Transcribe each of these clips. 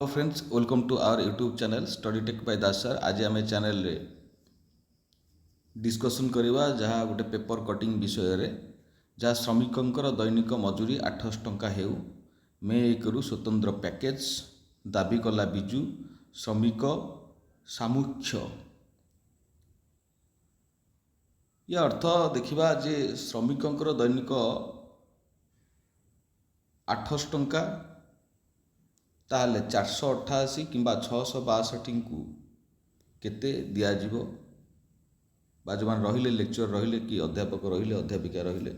Hello friends, welcome to our YouTube channel study tech by Das sir. आज आम channel रे discussion करवा जहाँ गोटे पेपर कटिंग विषय रे जहाँ श्रमिकों दैनिक मजूरी 800 टंका हेउ मे 1 रु स्वतंत्र पैकेज दाबी कला बिजु श्रमिक सामुख्य। ये अर्थ देखा जे श्रमिकों दैनिक 800 टंका ताहले 488 किंबा 662 को केते दियाजिबो बा जो मान रहिले लेक्चर रहिले कि अध्यापक रहिले अध्यापिका रहिले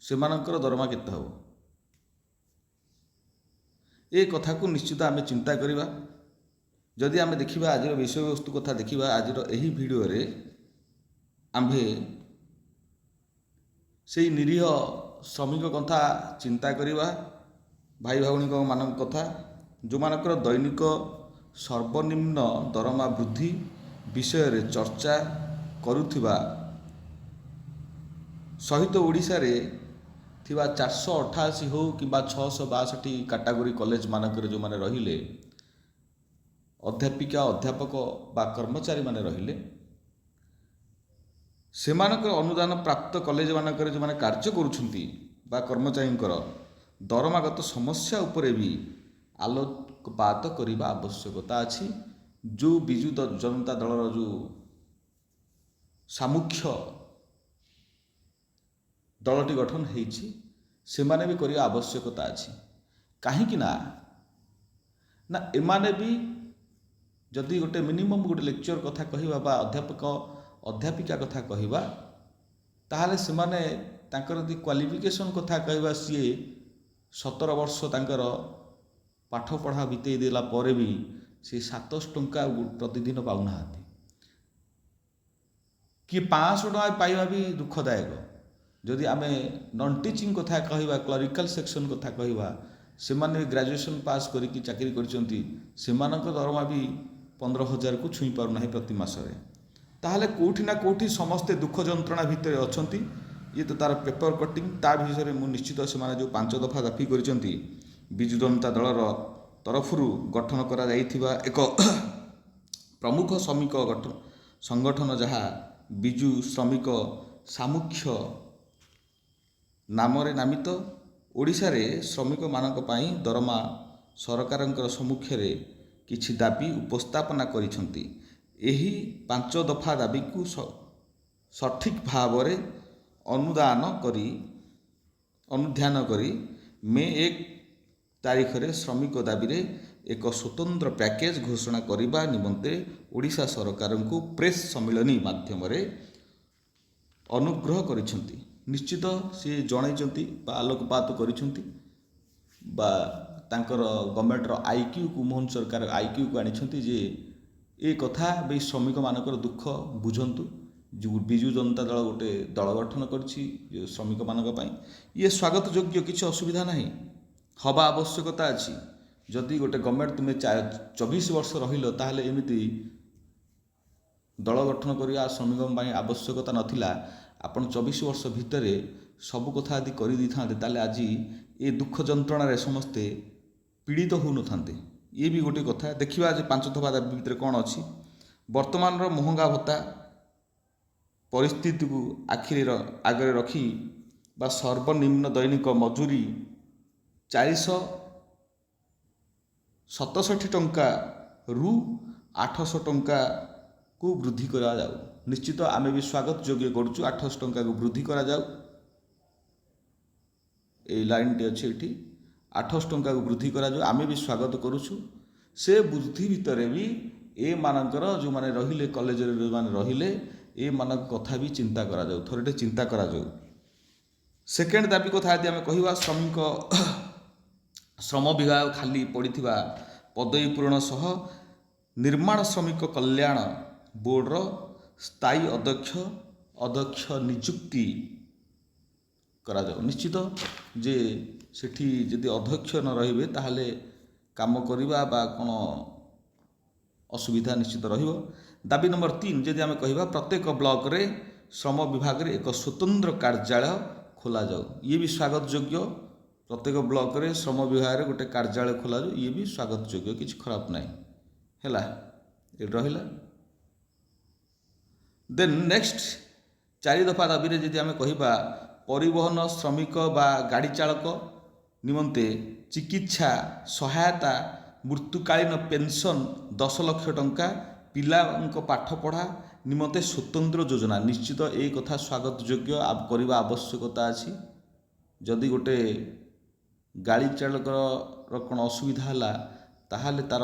सेमानकर दरमा केते हबो ए कथा को निश्चित आमे चिंता करिबा। जदि आमे देखिबा आज विषय वस्तु कथा देखिबा आज एही वीडियो रे आम्भे सेही निरीह श्रमिक कथा चिंता करिबा। भाई भाई मान कथा जो मानकर दैनिक सर्वनिम्न दरमा वृद्धि विषय रे चर्चा करुथिबा सहित ओडिशा रे थिबा 488 हो कि 662 कैटेगरी कॉलेज मानकर जो माने रहिले अध्यापिका अध्यापक बा कर्मचारी माने रहिले सेमानकर अनुदान प्राप्त कॉलेज मानकर जो माने कार्य करुछंती बा कर्मचारींकर दरमागत समस्या उपरे भी आलोकपात करने आवश्यकता अच्छी। जो विजु जनता दलर जो सामुख्य दलटी गठन होइछि सेमाने भी करने आवश्यकता अच्छी। कहीं ना एमाने भी जदि गोटे मिनिमम गोटे लेक्चर कथा कहवा बा अध्यापक अध्यापिका कथा कहवा ताहले सेमाने तांकर यदि क्वालिफिकेशन कथा कहवा सी 17 वर्ष तांकर पाठ पढ़ा बीते देला परे भी से 700 टंका प्रतिदिन पाऊना कि 500 टंका पाइबा भी दुखदायक। जदि आमे नॉन टीचिंग कथा कहवा क्लरिकल सेक्शन कथा कहवा से माने ग्रेजुएशन पास करिकी चाकरी करचंती सेमानक दरमा भी 15,000 को छुई पारु नाही प्रति मासरे। ताहले कोठी ना कोठी समस्ते दुख जंत्रणा भितर अछंती। ये तो तार पेपर कटिंग ता विषय में निश्चित से जो 5 दफा दाबी करिसेंती विजु जनता दलर तरफरु गठन करा जाइथिबा एक प्रमुख श्रमिक संगठन जहाँ विजु श्रमिक सामुख्य नामरे नामित ओडिशा रे श्रमिक मानक पई दरमा सरकारंकर सम्मुख रे किछि दाबी उपस्थापना करिसेंती। एही 5 दफा दाबी को सठिक भाव रे अनुध्यान करी मे 1 तारीख रे श्रमिक दाबी रे एक स्वतंत्र पैकेज घोषणा करिबा निमंते ओडिशा सरकार को प्रेस सम्मेलनी माध्यम रे अनुग्रह करिसेंती। निश्चित से जनैचंती बा आलोकपात करिसेंती बा तांकर गवर्नमेंट रो आईक्यू को मोहन सरकार आईक्यू को आनिसेंती जे ए कथा बे श्रमिक मानकर दुख बुझंतु। जो विजु जनता दल गोटे दल गठन करछि श्रमिक मानक पई ये स्वागत योग्य किसी असुविधा नहीं हवा आवश्यकता अच्छी। जदि गोटे गवर्नमेंट तुम्हें 24 वर्ष रहिल ताहले एमिति दल गठन करिया श्रमिक पई आवश्यकता नथिला। आपण 24 वर्ष भितर सबु कथा आदि करि दी थांते ताले आज ये दुख जंत्रणा रे समस्ते पीड़ित हो न थांते। ये भी गोटे कथा देखिबा आज 5 दफा भितर कौन अच्छी वर्तमान रो महंगा भत्ता परिस्थिति को आखिरी आगे रखी बा सर्वनिम्न दैनिक मजूरी 467 टंका रु 800 टंका को वृद्धि करा जाऊ। निश्चित आमे भी स्वागत योग्य करूँ 800 टंका को वृद्धि करा जाऊ। ए लाइन टी अच्छे ये 800 टंका को वृद्धि करा जाऊ आमे भी स्वागत करुछु। से बुद्धि भितर भी ए मानकर जो माने रहिले कॉलेज रे जो माने रहिले ए मानक कथा भी चिंता करा जाऊ थोड़े चिंता करा जाऊ। सेकेंड दाबी कथा यदि आमे कहिबा श्रमिक श्रम विभाग खाली पड़िथिबा पदवी पूरण सह निर्माण श्रमिक कल्याण बोर्ड रो स्थायी अध्यक्ष नियुक्ति करा जाऊ। निश्चित जे सेठी यदि अध्यक्ष न रहिबे ताहले काम करिबा बा कोन असुविधा निश्चित रहिबो। दाबी नंबर 3 जदि आमे कहिबा प्रत्येक ब्लॉक रे श्रम विभाग रे एक स्वतंत्र कार्यालय खोला जाऊ। ये भी स्वागत योग्य प्रत्येक ब्लॉक रे श्रम विभाग गोटे कार्यालय खोल ये भी स्वागत योग्य किसी खराब ना है ये रहा। देन नेक्स्ट 4 दफा दाबी जी आम कह परिवहन श्रमिक बा गाड़ी चालक निमंते चिकित्सा सहायता मृत्युकालीन पेंशन 10 लाख टंका पिला पाठपढ़ा निमंते स्वतंत्र योजना निश्चित ये कथा स्वागत योग्य करने आवश्यकता अच्छी। जदि गोटे गाड़ी चालक कौन असुविधा है ताहले तार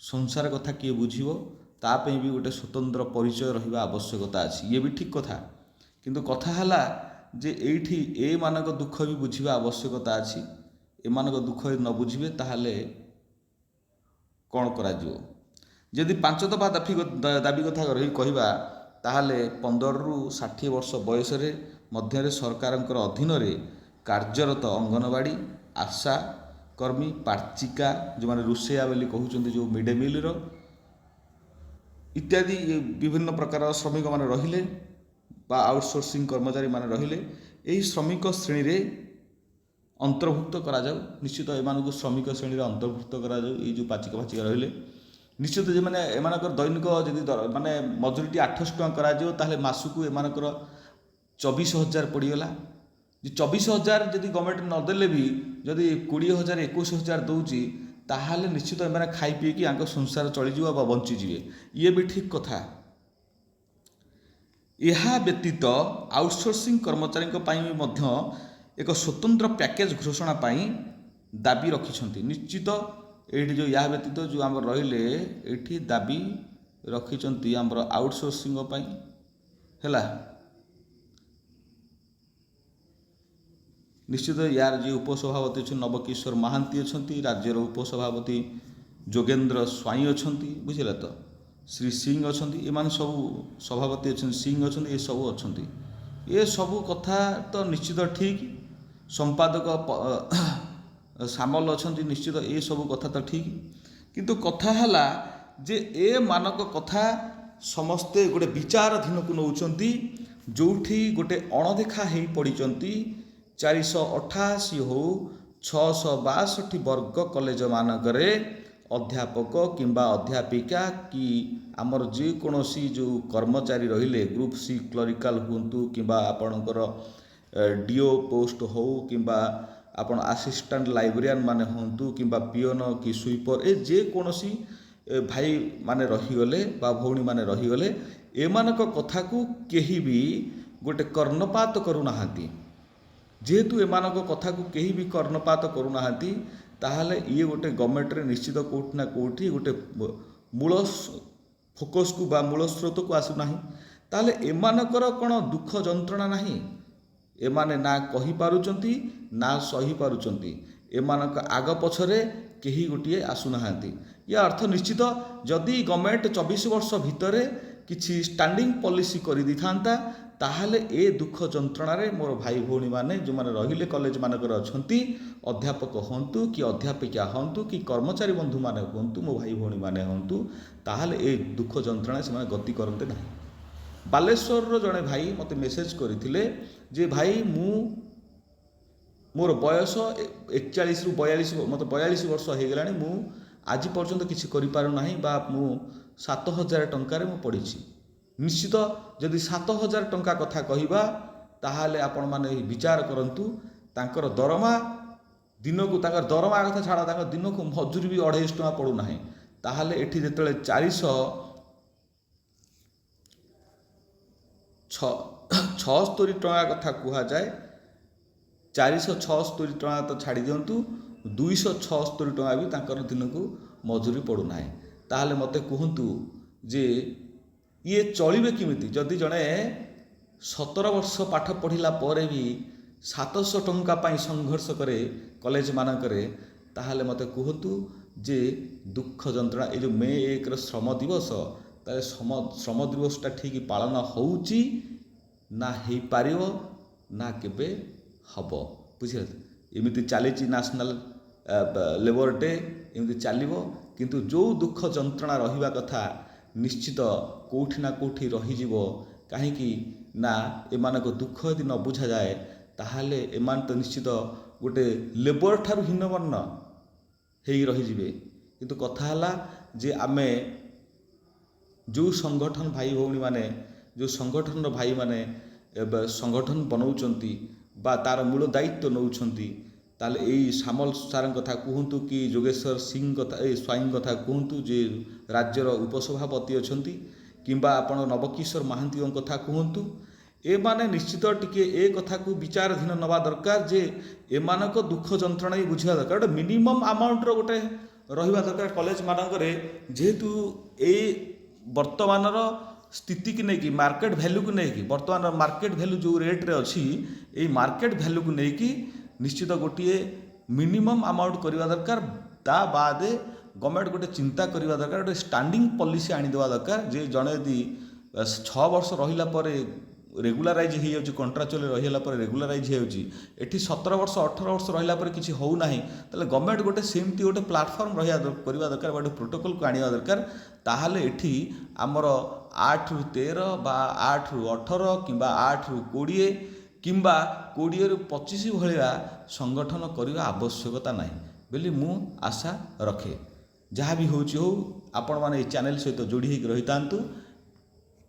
संसार कथा किए बुझीबो तापे भी गोटे स्वतंत्र परिचय रहिबा आवश्यकता अच्छी। ये भी ठीक कथा किंतु कथा है जे एठी ए मानक दुख भी बुझीबा आवश्यकता अच्छी। ए मानक दुख न बुझीबे ताहले कौन करा जिवो। यदि 5 दफा दाबी कथा रही कहबा ताहले 15 रु 60 वर्ष बयस मध्य सरकारंकर अधीन कार्यरत अंगनवाड़ी आशा कर्मी पार्चिका जो मैंने रोसैया बोली कहते जो मिड डे मिल इत्यादि विभिन्न प्रकार श्रमिक मैंने रहिले बा आउटसोर्सिंग कर्मचारी मैंने रहिले यही श्रमिक श्रेणी रे अंतर्भुक्त करा जाऊ। निश्चित एमानकु श्रमिक श्रेणी रे अंतर्भुक्त करा जाऊ। ये जो पाचिका फाचिका रहिले निश्चित जे मैंने एमानकर दैनिक जदि माने मजूरीटी 800 टଙ୍କା करा जिवो ताहले मासुकु एमानकर 24,000 पड़ीगला। 24,000 जदि गवर्नमेंट नदेले भी जदि 20,000 21,000 दौची ताहले निश्चित एमाने खाई पीकी आंक संसार चलीजिव बा बंचीजिवे। ये भी ठीक कथा। यह व्यतीत आउटसोर्सिंग कर्मचारी एक स्वतंत्र पैकेज घोषणा पाई दाबी रखिछंती। निश्चित ये जो यह व्यतीत जो आम रहिले ये दाबी रखिछंती आमर आउटसोर्सिंग पाई हैला। निश्चित यार जी उपसभापति अच्छे नवकिशोर महांती अच्छा राज्यर उपसभापति जोगेन्द्र स्वाई अच्छा बुझे तो श्री सिंह अच्छा एम सब सभापति अच्छा सिंह अच्छा ये सब अच्छा ये सब कथा तो निश्चित ठीक। संपादक सामल अच्छा निश्चित ये सब कथा तो ठीक किंतु कथा है जे ए मानक कथा समस्ते गोटे विचाराधीन को नौकरी जो गोटे अणदेखा हो पड़ी 488 हो 662 वर्ग कॉलेज मानकरे अध्यापक किंबा अध्यापिका कि आमर जेकोसी जो कर्मचारी रहिले ग्रुप सी क्लरिकाल हूँ किंबा आपणकर डीओ पोस्ट हो किंबा आपण असिस्टेंट लाइब्रेरियन माने हूँ किंबा पियोन कि स्वीपर ए जेकोसी भाई माने रहीगले बा भौणी माने रहीगले एमानक कथा को केही भी गोटे कर्णपात करूनाहांती। जेहेतु एमानक कथा को कहीं भी कर्णपात करूना ताहले ये गोटे गवर्नमेंट रे निश्चित कोठी ना कोठी गोटे मूल फोकस को बा मूल स्रोत को आसुना ताहले एमानकर कौन दुख जंत्रणा नहीं एमाने ना कही पारुचंती ना सही पारुचंती एमानक आग पछरे केही गोटिए आसुना। या अर्थ निश्चित जदि गवर्नमेंट 24 वर्ष भितर किछि स्टैंडिंग पॉलिसी करि दिथांता ताहले ए दुख जंत्रणा रे मोर भाई भौणी माने जो माने रहिले कॉलेज मानकर अछंती अध्यापक हंतु कि अध्यापिका हंतु कि कर्मचारी बंधु माने हंतु मो भाई भौणी माने हंतु ताहले ए दुख जंत्रणा से माने गति करते ना। बालेश्वर रो जने भाई मते मेसेज करथिले जे भाई मु मोर बयस 41 रु 42 मते 42 वर्ष हो गलानी मु आज पर्यंत किछि करि पारु नाही बा मु 7,000 टंका रे मु पढिछि। निश्चित जदि 7,000 टंका कथा कहिबा ताहाले आपण माने विचार करंतु तांकर दरमा दिन को तांकर दरमा कथा छाड़ा तांकर दिन को मजूरी भी 250 टंका पड़ू नाही ताहाले एठी जेतले 476 टंका कथा कुहा जाए 476 टंका तो छाड़ी दियंतु 276 टंका भी तांकर दिन को मजूरी पड़ू नाही ताहाले मते कहंतु जे ये चलिबे किमिति जदि जड़े 17 वर्ष पाठ पढ़िला परे भी 700 टंका पाई संघर्ष करे कॉलेज मानकरे ताहले मते कहतु जे दुख जंत्रणा ये जो मे 1 श्रम दिवस ताले श्रम दिवसटा ठीक पालन होउची ना हेई पारिबो ना केबे हबो बुझिले एमिति चलीची नेशनल लेबर डे एमिति चलिबो किंतु जो दुख जंत्रणा रहिबा कथा निश्चित कोठी ना कोठी रहीजिवो कहीं ना एमानक दुख यदि न बुझा जाए ताहले एमान तो निश्चित गोटे लेबर ठारू हीनवर्ण हो रहीजे। किंतु कथा है जे आमे जो संगठन भाई भौणी माने जो संगठन भाई माने संगठन बनाउछंती बा तार मूल दायित्व नौछंती ताले एई सामल सार कथा कहतु कि जोगेश्वर सिंह कथा स्वाईं कथा कहतु जे राज्यर उपसभापति अछंती किंबा आपण नवकिशोर महांती कथा कहतु ए माने निश्चित टिके ए कथा को विचाराधीन नवा दरकार जे एमानक दुख जंत्रणा ही बुझा दरकार गोटे मिनिमम अमाउंट रो गोटे रहिबा दरकार कॉलेज मानकरे जेहेतु ए वर्तमानर स्थिति की नहीं कि मार्केट वैल्यू को नहीं कि वर्तमान मार्केट वैल्यू जो रेट रे अच्छी ये मार्केट वैल्यू को नहीं कि निश्चित गोटे मिनिमम अमाउंट करवा दरकार ता बाद गवर्नमेंट गोटे चिंता करवा दरकार गोटे स्टैंडिंग पॉलिसी आनीदेवा दरकार जे जड़े यदि 6 वर्ष रहिला परे रेगुलाराइज हो जाऊँ कंट्राक्चुअल रहीला पर रेगुलाराइज होती 17 वर्ष 18 वर्ष रहीला पर किसी हो ना ताले गवर्नमेंट गोटे सेमती गोटे प्लाटफर्म रहा करवा दरकार गोटे प्रोटोकॉल को आनिया दरकार ताहले एठी आमर 8 रु 13 बा 8 रु 18 किंबा 8 रु 20 किंबा 20 रु 25 भलिया संगठन करने आवश्यकता नहीं बोली मु आशा रखे। जहाँ भी हो आपण माने चैनल सहित जोड़ी होकर रही था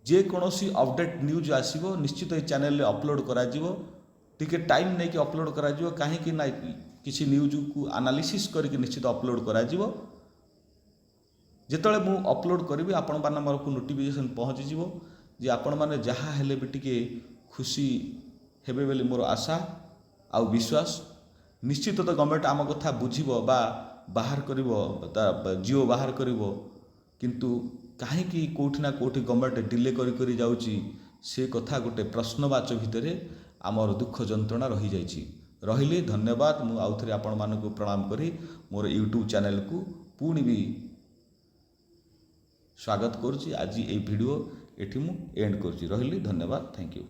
जे कोनोसी अपडेट न्यूज आसीबो निश्चित ए चैनल रे अपलोड करा जिवो टिके टाइम नै कि अपलोड करा जिवो काहे कि ना किसी न्यूज को एनालिसिस करके निश्चित अपलोड करा जिवो जेतले मु अपलोड करिवि आपण मानमर को नोटिफिकेशन पहुँची जिवो जे आपण माने जहाँ हेले भी टिके खुशी हेबे बेले मोर आशा आ विश्वास निश्चित तो गवर्नमेंट आम कथा बुझिबो बा बाहर करिवो ता जियो बाहर करिवो किंतु कहीं कोठी ना कोठी गवर्नमेंट डिले करी जाउची से कथा गोटे प्रश्नवाचक भितर आमर दुख जंत्रणा रही जाइछि। रहिले धन्यवाद मु आउ थरे आपण मानकु प्रणाम करी मोर यूट्यूब चैनल को पुणी भी स्वागत करुछि। आज ए वीडियो एठी मु एंड करुछि। रहिले धन्यवाद थैंक यू।